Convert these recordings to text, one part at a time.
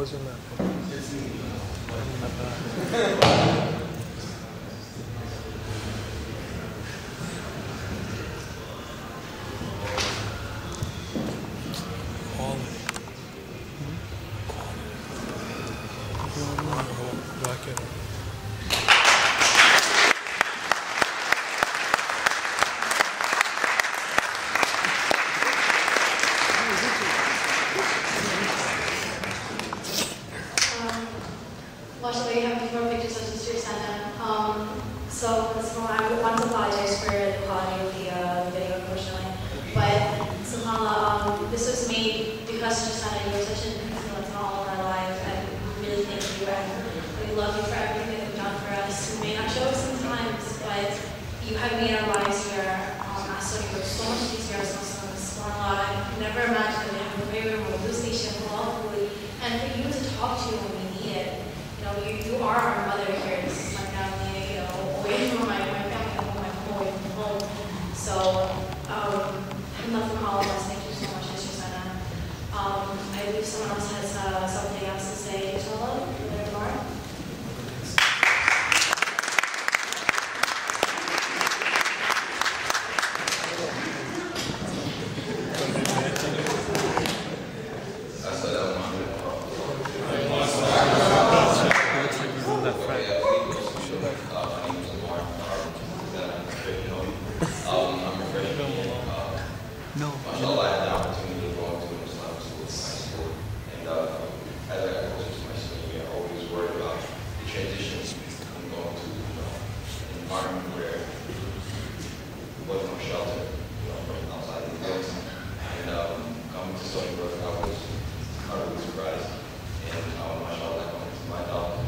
wasn't that one. Actually, I have before pictures of Sister Sanaa. So first of all, I want to apologize for the quality of the video, unfortunately. But subhanAllah, this was made because Sister Sanaa, you were such an influence in all of our lives, and we really thank you, and we love you for everything that you've done for us. We may not show it sometimes, but you have made our lives here at Stony Brook so much easier as Muslims. SubhanAllah, I could never imagine that we have a prayer room, a wudu station, halal food, and for you to talk to when we need it. You are our mother here. This is my family, away from my family at home, I'm away from home. So, enough from all of us. Thank you so much, Sister Sanaa. I believe someone else has something else to say. Inshallah, there you are.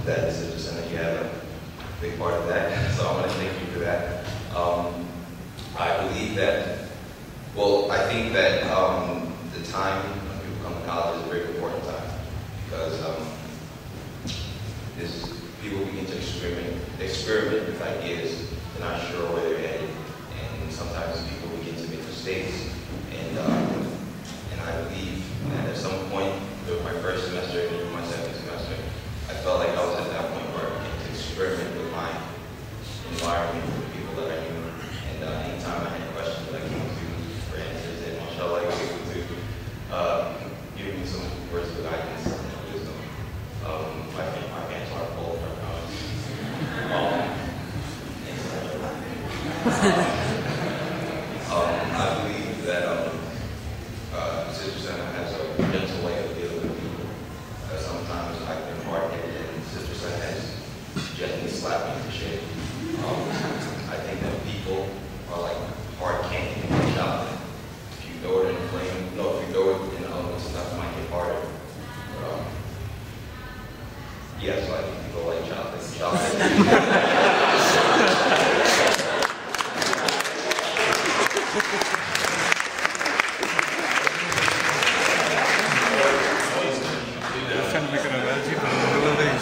That is just something you have a big part of that, so I want to thank you for that. I believe that, well, I think that the time when people come to college is a very important time because people begin to experiment with ideas. They're not sure where they're headed, and sometimes people begin to make mistakes. And I believe that at some point, through my first semester and even my second semester, I felt like I was at that point where I began to experiment with my environment, with the people that I knew. And anytime I had questions, I came to for answers, and mashallah, I was able to give me some words of guidance and wisdom. My hands are full right now. I believe that Sister Sanaa has a gentle way of dealing with people. Sometimes I've been hard-headed, and Sister Sanaa has gently slapped me to shape. I think that people are like hard candy in chocolate. If you throw it in a flame, if you throw it in the oven, stuff might get harder. Yeah, so I think people like chocolate.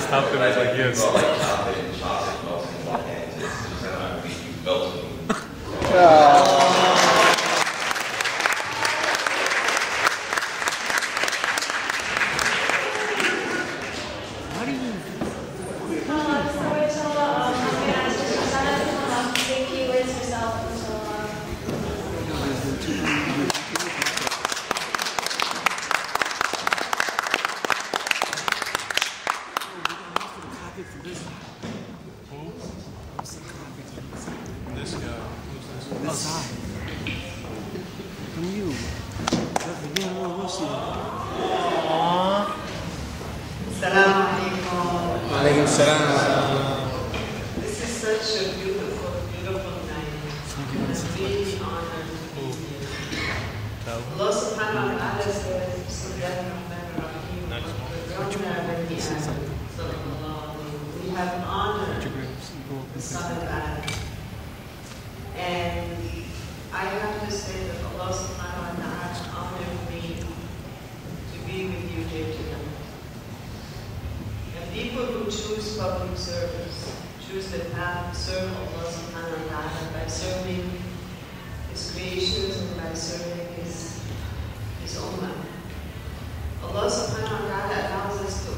Stop it, I was like, yes. This is such a beautiful, beautiful night. I'm really honored to be here. Allah subhanahu wa ta'ala says, we have honored the son of Adam. And I have to say that Allah subhanahu wa ta'ala honored me to be with you here tonight. And people who choose public service, choose the path to serve Allah subhanahu wa ta'ala by serving His creations and by serving His ummah. Allah subhanahu wa ta'ala allows us to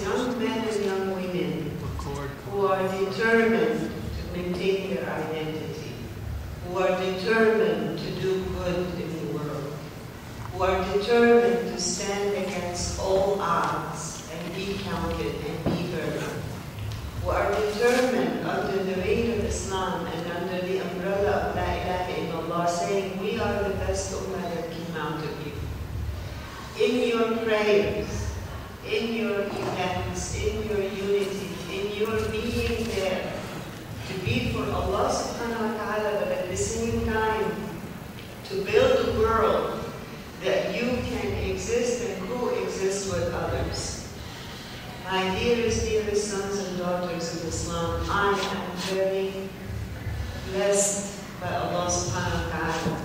young men and young women who are determined to maintain their identity, who are determined to do good in the world, who are determined to stand against all odds and be counted and be heard, who are determined under the reign of Islam and under the umbrella of La ilaha illallah, saying, we are the best ummah that came out of you. In your prayers, in your events, in your unity, in your being there, to be for Allah subhanahu wa ta'ala, but at the same time, to build a world that you can exist and coexist with others. My dearest sons and daughters of Islam, I am very blessed by Allah subhanahu wa ta'ala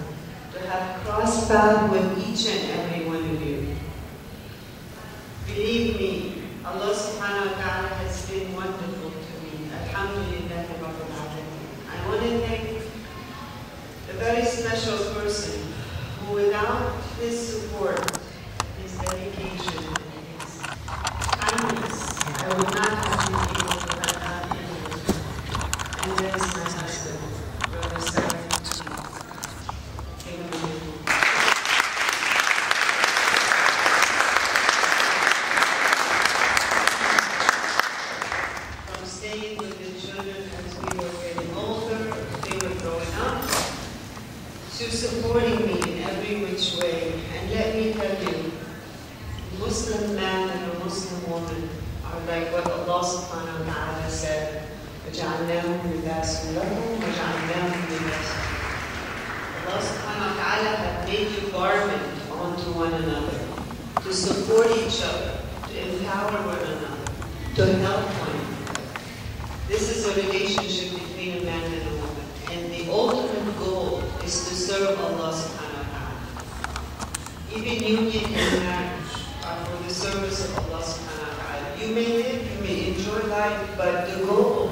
to have crossed paths with each and every one of you. Believe me, Allah subhanahu wa ta'ala has been wonderful to me. Alhamdulillah Rabbil Alameen. I want to thank a very special person who, without his support, his dedication, and his kindness, I would not have been able to have that anyway. And that is my husband, Brother Sanaa. From staying with the children as we were getting older, they were growing up, to supporting me in every which way. And let me tell you, a Muslim man and a Muslim woman are like what Allah subhanahu wa ta'ala said, وَجَعَلْنَاهُمْ لِبَاسًا لَهُمْ وَجَعَلْنَاهُمْ لِبَاسًا. Allah subhanahu wa ta'ala have made you garment onto one another, to support each other, to empower one another, to help one another. This is a relationship between a man and a woman. And the ultimate goal is to serve Allah subhanahu wa ta'ala. Even union and marriage are for the service of Allah subhanahu wa ta'ala. You may live, you may enjoy life, but the goal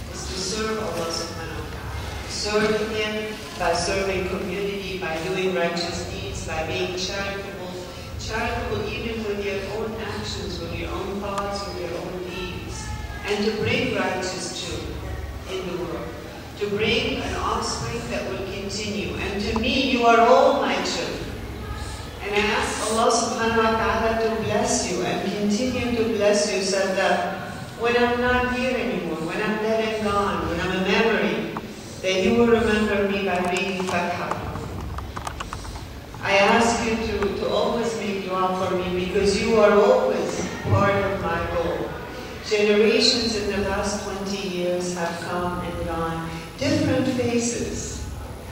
is to serve Allah subhanahu wa ta'ala. Serve Him by serving community, by doing righteous deeds, by being charitable. Charitable even with your own actions, with your own thoughts, with your own deeds. And to bring righteous children in the world. To bring an offspring that will continue. And to me, you are all my children. And I ask Allah subhanahu wa ta'ala to bless you and continue to bless you so that when I'm not here anymore, when I'm dead and gone, when I'm a memory, that you will remember me by reading Fatha. I ask you to always make dua for me because you are always part of my goal. Generations in the last 20 years have come and gone. Different faces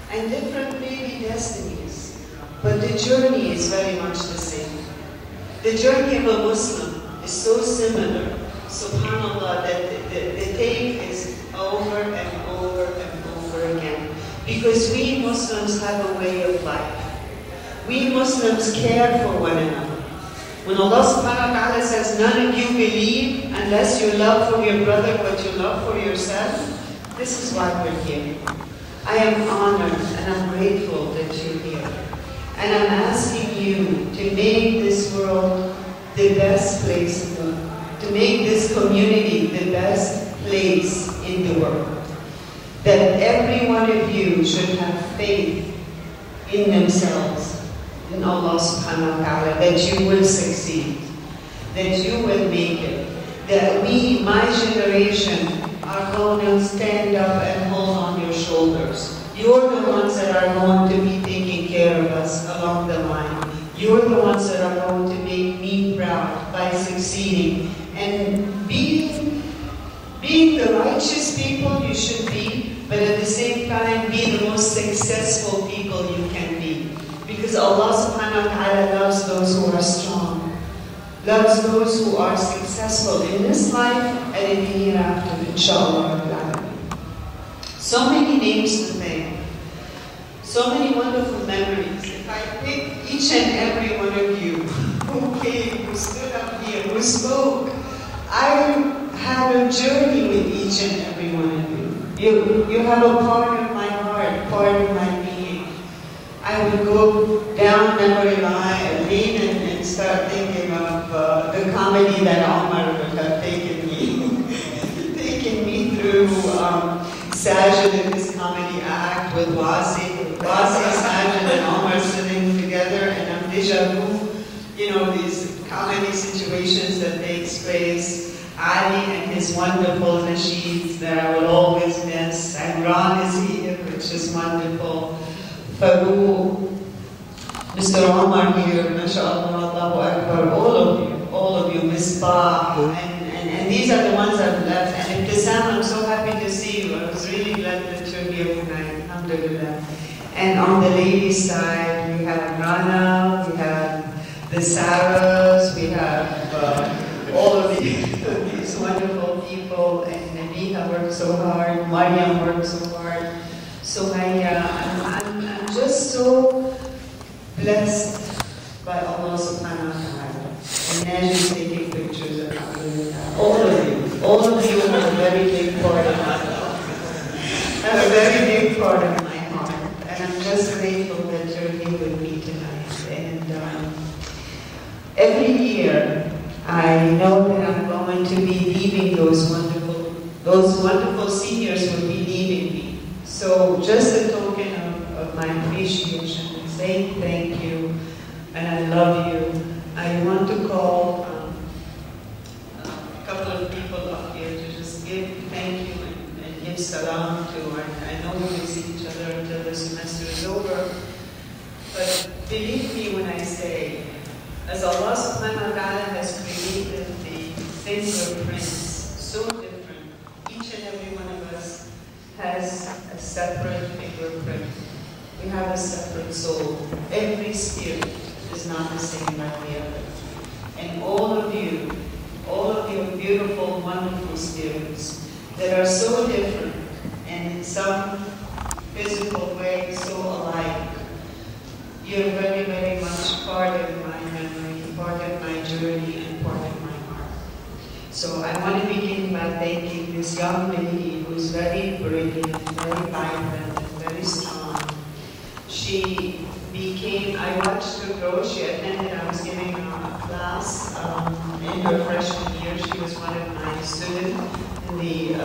and different maybe destinies, but the journey is very much the same. The journey of a Muslim is so similar, subhanAllah, that the take is over and over and over again. Because we Muslims have a way of life. We Muslims care for one another. When Allah subhanahu wa ta'ala says, none of you believe unless you love for your brother what you love for yourself, this is why we're here. I am honored and I'm grateful that you're here. And I'm asking you to make this world the best place in the world, to make this community the best place in the world. That every one of you should have faith in themselves, in Allah subhanahu wa ta'ala, that you will succeed, that you will make it, that we, my generation, are going to stand up and hold on your shoulders. You're the ones that are going to be taking care of us along the line. You're the ones that are going to make me proud by succeeding and being the righteous people you should be, but at the same time be the most successful people you can be. Because Allah subhanahu wa ta'ala loves those who are strong, loves those who are successful in this life and in the hereafter, inshallah. So many names to thank, so many wonderful memories. If I pick each and every one of you who came, who stood up here, who spoke, I have a journey with each and every one of you. You have a part of my heart, part of my being. I would go down memory lane and start thinking of the comedy that Omar would have taken me, taken me through Sajid in his comedy act with Wasi, Sajid and Omar sitting together, and I'm deja vu, you know, these comedy situations that takes place. Ali and his wonderful nasheeds that I will always miss. And Ron is here, which is wonderful. Farouk, Mr. Omar here, mashallah, Allahu Akbar, all of you, Misbah, and these are the ones I've left. And Ibtisam, I'm so happy to see you. I was really glad that you're here tonight, alhamdulillah. And on the ladies' side, we have Rana, we have the Sarahs, we have all of these wonderful people, and Nabiha worked so hard, Mariam worked so hard, Sumaya. I'm just so blessed by Allah subhanahu wa ta'ala. And Naji's taking pictures of all of you have a very big part of my heart. Have a very big part of my heart. And I'm just grateful that you're here with me tonight. And every year, I know that I'm going to be leaving those wonderful seniors will be leaving me. So just a token of my appreciation, saying thank you, and I love you. I want to call a couple of people up here to just give thank you and give salam to. I know we will see each other until the semester is over, but believe me when I say, as Allah subhanahu wa ta'ala has created the fingerprints so different, each and every one of us has a separate fingerprint. We have a separate soul. Every spirit is not the same like the other. And all of you beautiful, wonderful spirits that are so different and in some physical way so alike, you're very, very much part of my memory, part of my journey, and part of my heart. So I want to begin by thanking this young lady who's very brilliant, very vibrant, and very strong. She became, I watched her grow. She attended, I was giving her a class in her freshman year. She was one of my students in the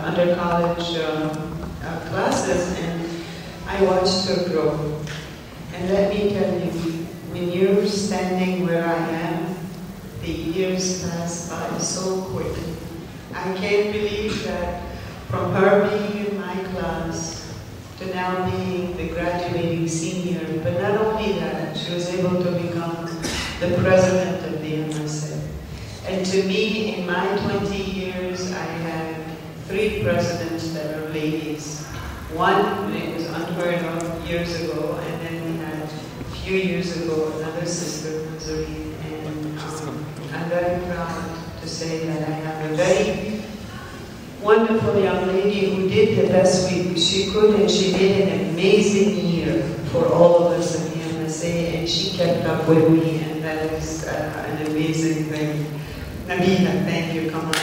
under-college classes, and I watched her grow. And let me tell you, when you're standing where I am, the years pass by so quick. I can't believe that from her being in my class to now being the graduating senior, but not only that, she was able to become the president of the MSA. And to me, in my 20 years, I had 3 presidents that are ladies. One, it was unheard of years ago, and then we had a few years ago another sister, Nazarene, and I'm very proud to say that I have a very wonderful young lady who did the best she could, and she did an amazing year for all of us in the MSA, and she kept up with me, and that is an amazing thing. Nabila, thank you, come on.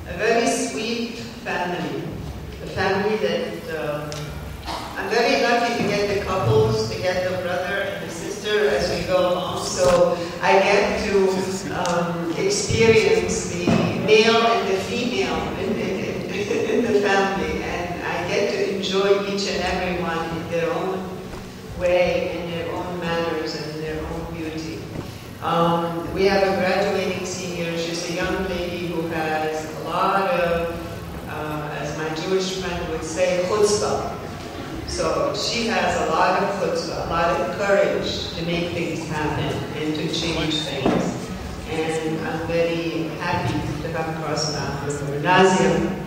A very sweet family, a family that I'm very lucky to get the couples, to get the brother and the sister as we go along. So I get to experience the male and the female in the family, and I get to enjoy each and every one in their own way, in their own manners, and in their own beauty. We have a graduating senior. She's a young lady who has a lot of, as my Jewish friend would say, chutzpah. So she has a lot of chutzpah, a lot of courage to make things happen and to change things. And I'm very happy to have crossed paths with her. Nazia.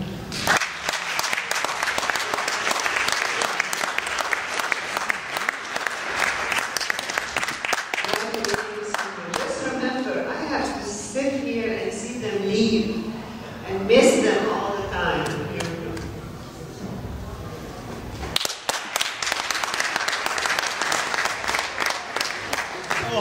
I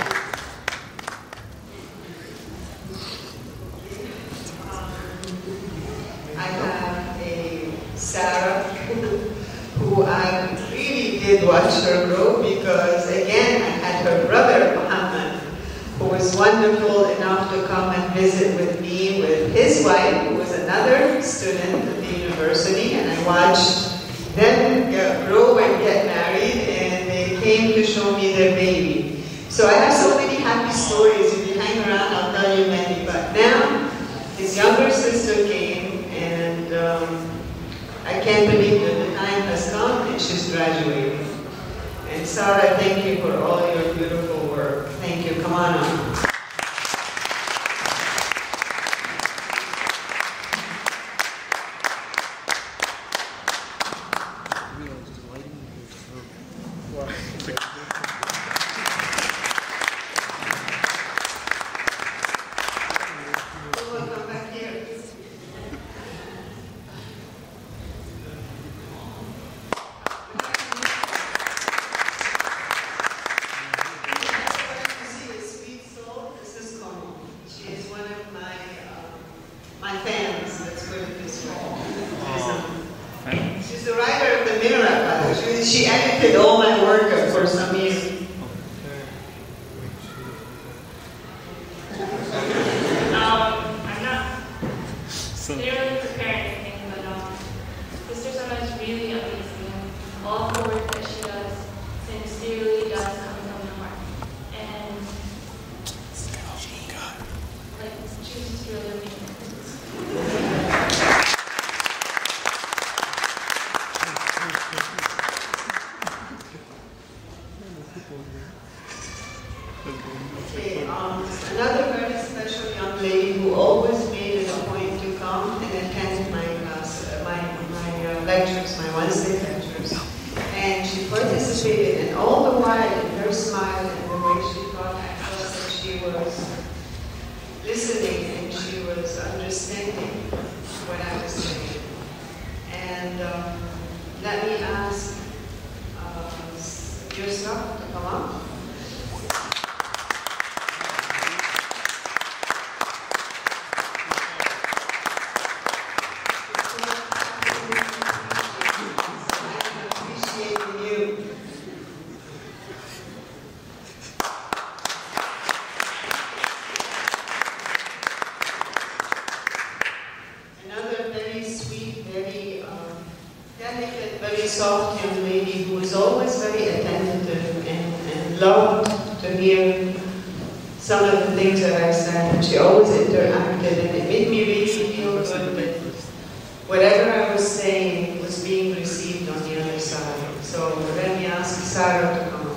have a Sarah who I really did watch her grow because, again, I had her brother, Muhammad, who was wonderful enough to come and visit with me with his wife, who was another student at the university, and I watched them grow and get married, and they came to show me their baby. So I have so many happy stories. If you hang around, I'll tell you many. But now, his younger sister came, and I can't believe that the time has come and she's graduating. And Sarah, thank you for all your beautiful work. Thank you. Come on up. She edited all my work for some years. I'm not literally preparing anything, but Sister Sanaa is really amazing. All the work that she does sincerely does come from the heart. And like, she's just really amazing. Okay, another very special young lady who always made it a point to come and attend my class, my lectures, my Wednesday lectures. And she participated, and all the while in her smile and the way she thought across that she was listening and she was understanding what I was saying. And let me ask yourself to come up. Soft young lady who was always very attentive and loved to hear some of the things that I said, and she always interacted, and it made me really feel good that whatever I was saying was being received on the other side. So let me ask Sarah to come on.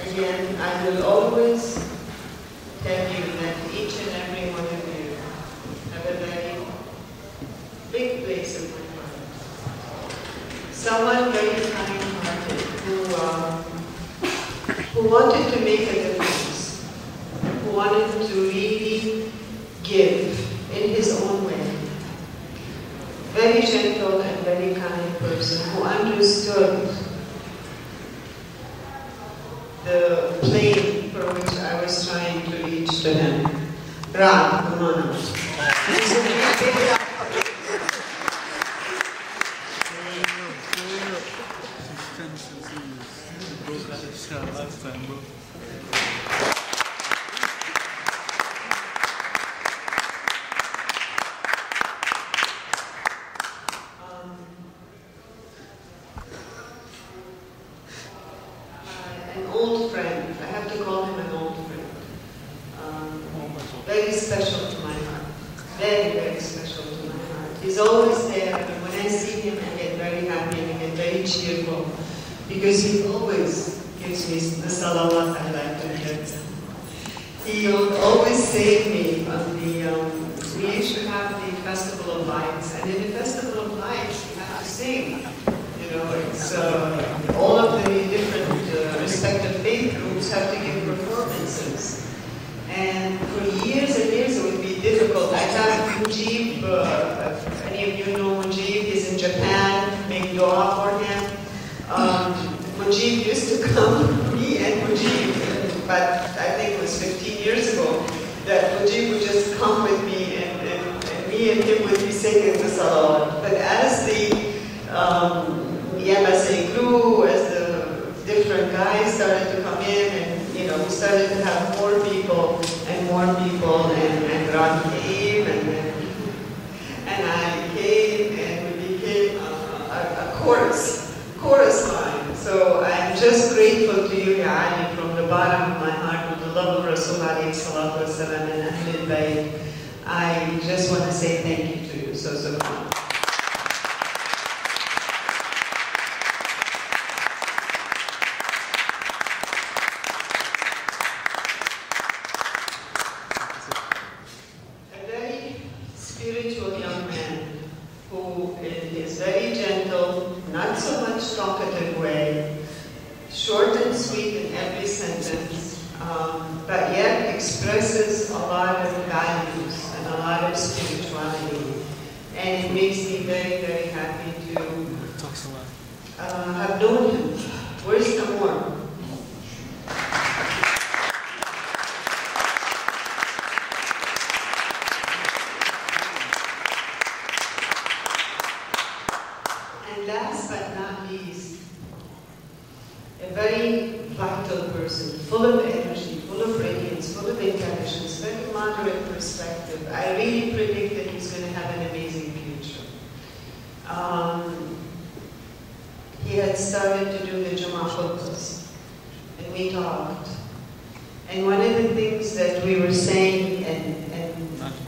Again, I will always tell you that each and every one of you have a very big place in my heart. Someone very kind-hearted who wanted to make a difference, who wanted to really give in his own way. Very gentle and very kind person who understood the plane for which I was trying to reach to him. Ram, come on up. An old friend, I have to call him an old friend. Very special to my heart. Very, very special to my heart. He's always there, and when I see him, I get very happy and I get very cheerful because he always gives me the salawat I like to hear. He will always save me on the, we used to have the Festival of Lights, and in the Festival of sing. You know, it's all of the different respective faith groups have to give performances. And for years and years it would be difficult. I have Mujib, if any of you know Mujib, he's in Japan, make dua for him. Mujib used to come, me and Mujib, but I think it was 15 years ago, that Mujib would just come with me and me and him would be singing the salawat. But as the MSA grew, as the different guys started to come in, and you know, we started to have more people, and Ron came, and I came, and we became a chorus line. So I'm just grateful to you, Ya Ali, from the bottom of my heart, with the love of Rasul alayhi salatu wasalam and Ahlul Bayt. I just want to say thank you to you. So much. A very spiritual young man who is very gentle, not so much talkative way, short and sweet in every sentence, but yet expresses a lot of values and a lot of spirituality. And it makes me very, very happy to have known him. Where's the more? And last but not least, a very vital person, full of energy, full of radiance, full of intelligence, very moderate perspective. I really predict that he's going to have an amazing future. He had started to do the Jummah khutbahs, and we talked. And one of the things that we were saying, and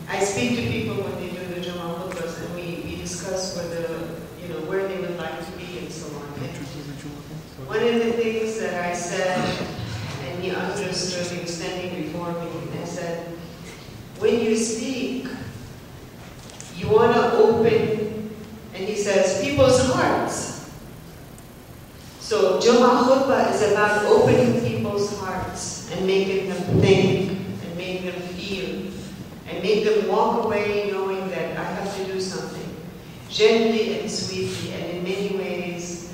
I speak to people when they do the Jummah khutbahs, and we discuss where they would like to be and so on. And one of the things that I said, and he understood, he was standing before me, and I said, when you speak, you want to open, and he says, people's hearts. So Jummah khutbah is about opening people's hearts and making them think and make them feel and make them walk away knowing that I have to do something gently and sweetly, and in many ways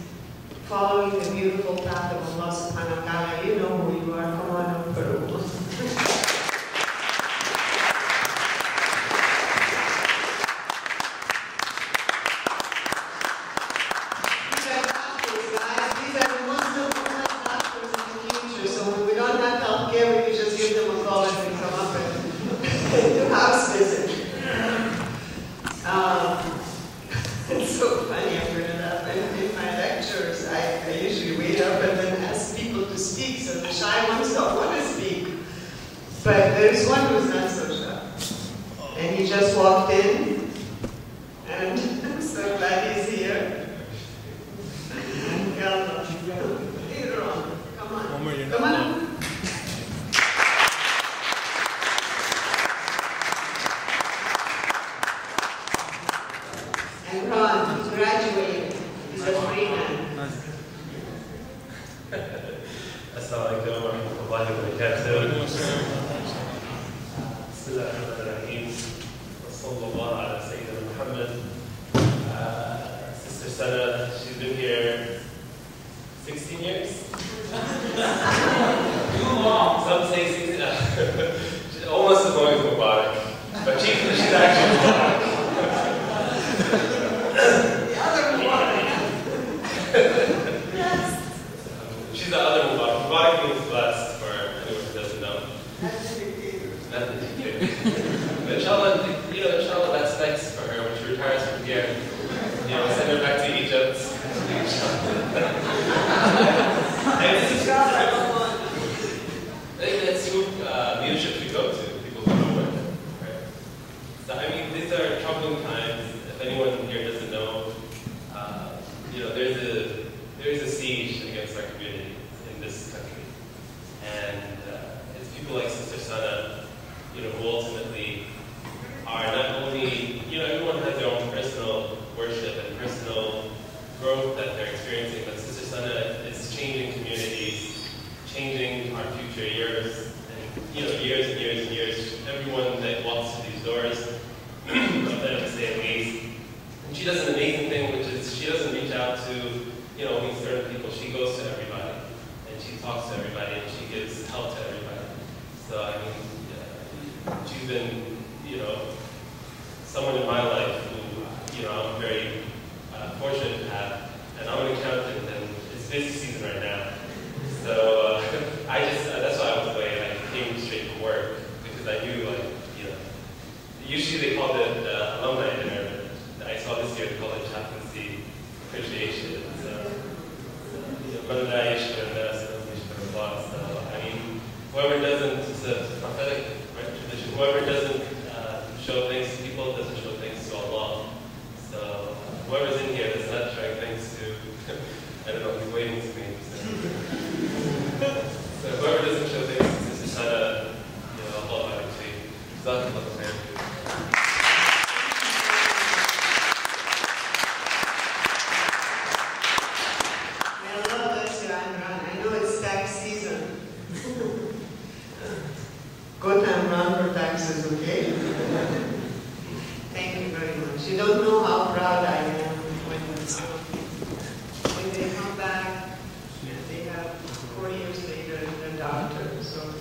following the beautiful path of Allah subhanahu wa ta'ala. You know who you are. Come on over. It's so funny, I'm going to laugh. In my lectures, I usually wait up and then ask people to speak, so the shy ones don't want to speak. But there's one who's not so shy. And he just walked in, and I'm so glad he's here. Yalla. Later on. Come on. Come on. And Ron, he graduated. He's a free man. Assalamu alaikum wa rahmatullahi wa barakatuh. Bismillahirrahmanirrahim. Wa sallallahu ala Sayyidina Muhammad. Sister Sanaa, she's been here 16 years? Some say 16. She's almost as long as Mubarak. But she's actually Mubarak. She's the other Mubarak. Mubarak means blessed, for anyone who doesn't know. Not the dictator. But inshallah, that's next for her when she retires from here. Send her back to Egypt. And this is that's who leadership should go to, people who know it. Right? So these are troubling times. If anyone here doesn't know, there's a siege against our community in this country, and it's people like Sister Sanaa, who ultimately are not only, everyone has their own personal worship and personal she does an amazing thing, which is she doesn't reach out to, you know, only certain people. She goes to everybody, and she talks to everybody, and she gives help to everybody. So, I mean, she's been, you know, someone in my life who, you know, I'm very fortunate to have. And I'm an accountant, and it's busy season right now. So that's why I was away, and I came straight from work, because I knew, like, you know, usually they call it alumni dinner, but I saw this year they call it Chaplaincy appreciation. So, you know, so, I mean, whoever doesn't, it's a prophetic tradition, whoever doesn't show things to people doesn't show things to Allah. So, whoever's in here that's not showing things to, I don't know, he's waving to me. So whoever doesn't show things to Sanaa, you know, Allah actually, exactly what the man do. Allah bless you, Imran. I know it's tax season. Go to Imran for taxes, okay? Thank you very much. You don't know how proud I am when they come back, they have 4 years later they're doctors, or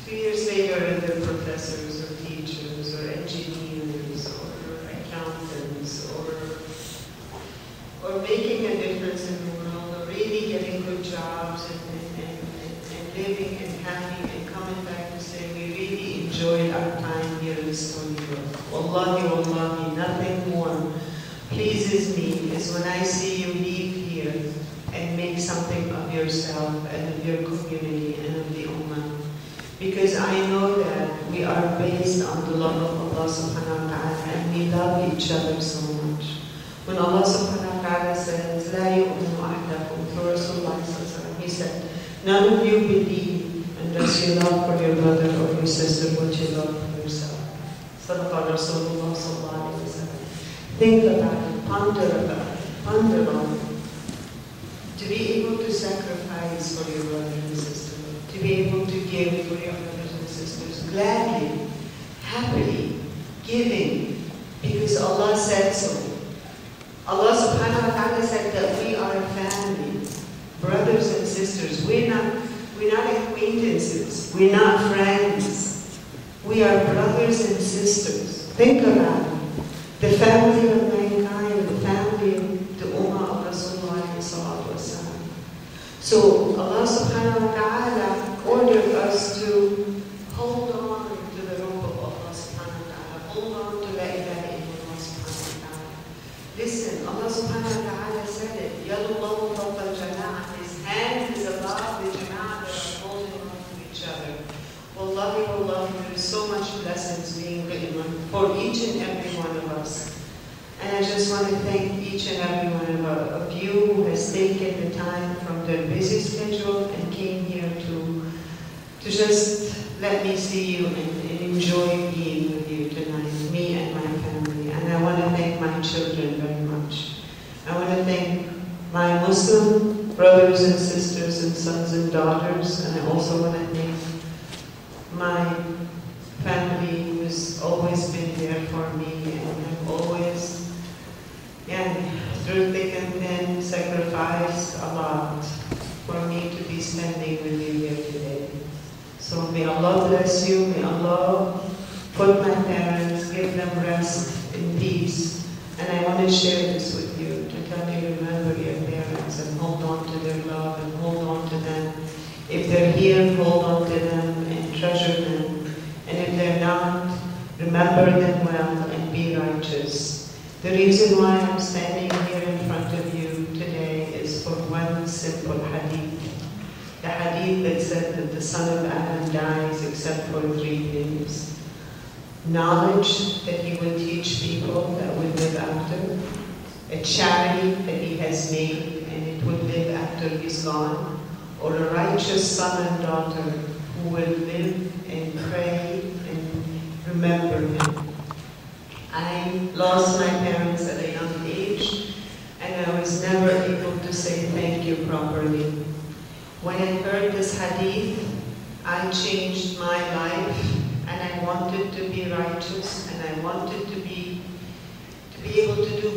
2 years later they're professors or teachers or engineers or accountants or making a difference in the world, or really getting good jobs and living and happy and coming back to say we really enjoyed our time here in Stony Brook. Wallahi, wallahi, nothing more pleases me is when I see you leave here and make something of yourself and of your community and of the Ummah. Because I know that we are based on the love of Allah subhanahu wa ta'ala and we love each other so much. When Allah subhanahu wa ta'ala says, لَا يُؤْمِنُ أَحْدَكُمْ, through Rasulullah sallallahu, he said, none of you believe unless you love for your brother or your sister what you love for yourself. Sadaqah Rasulullah sallallahu alayhi wa sallam. Think about it, ponder on it. To be able to sacrifice for your brother and sister, to be able to give for your brothers and sisters, gladly, happily, giving, because Allah said so. Allah subhanahu wa ta'ala said that we are a family, brothers and sisters. We're not acquaintances, we're not friends. We are brothers and sisters. Think about it. The family of mankind, the family of the Ummah of Rasulullah sallallahu alaihi wasallam. So Allah subhanahu wa ta'ala ordered us to hold on to the rope of Allah subhanahu wa ta'ala. Hold on to la ilaha illallah subhanahu wa ta'ala. Listen, Allah subhanahu wa ta'ala said it. Yadullahu fawqa al-jama'ah. His hand is above the jama'ah that are holding on to each other. Wallahi, wallahi, there is so much blessings being written for each and every one of us. And I just want to thank each and every one of you who has taken the time from their busy schedule and came here to just let me see you and enjoy being with you tonight, me and my family. And I want to thank my children very much. I want to thank my Muslim brothers and sisters and sons and daughters, and I also want to thank my family who has always been there for me and have always, through thick and thin, sacrificed a lot for me to be standing with you here today. So may Allah bless you, may Allah put my parents, give them rest in peace. And I want to share this with you, to tell you, remember your parents and hold on to their love and hold on to them. If they're here, hold on to them and treasure them. And if they're not, remember them well and be righteous. The reason why I'm standing here in front of you today is for one simple hadith. The hadith that said that the son of Adam dies except for 3 things. Knowledge that he will teach people that will live after. A charity that he has made and it will live after he's gone. Or a righteous son and daughter who will live and pray and remember him. I lost my parents at a young age and I was never able to say thank you properly. When I heard this hadith, I changed my life and I wanted to be righteous and I wanted to be able to do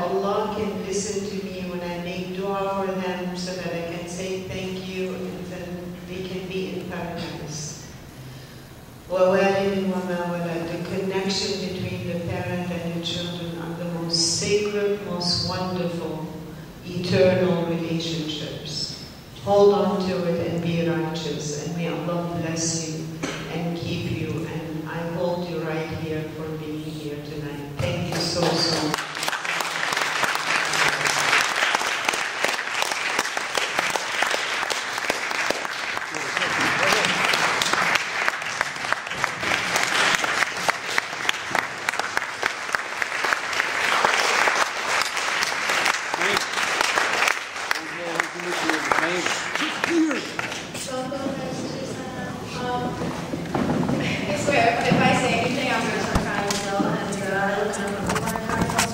Allah can listen to me when I make dua for them so that I can say thank you and then they can be in paradise. وَوَالِدٍ وَمَا وَلَدٍ. The connection between the parent and the children are the most sacred, most wonderful, eternal relationships. Hold on to it and be righteous, and may Allah bless you and keep you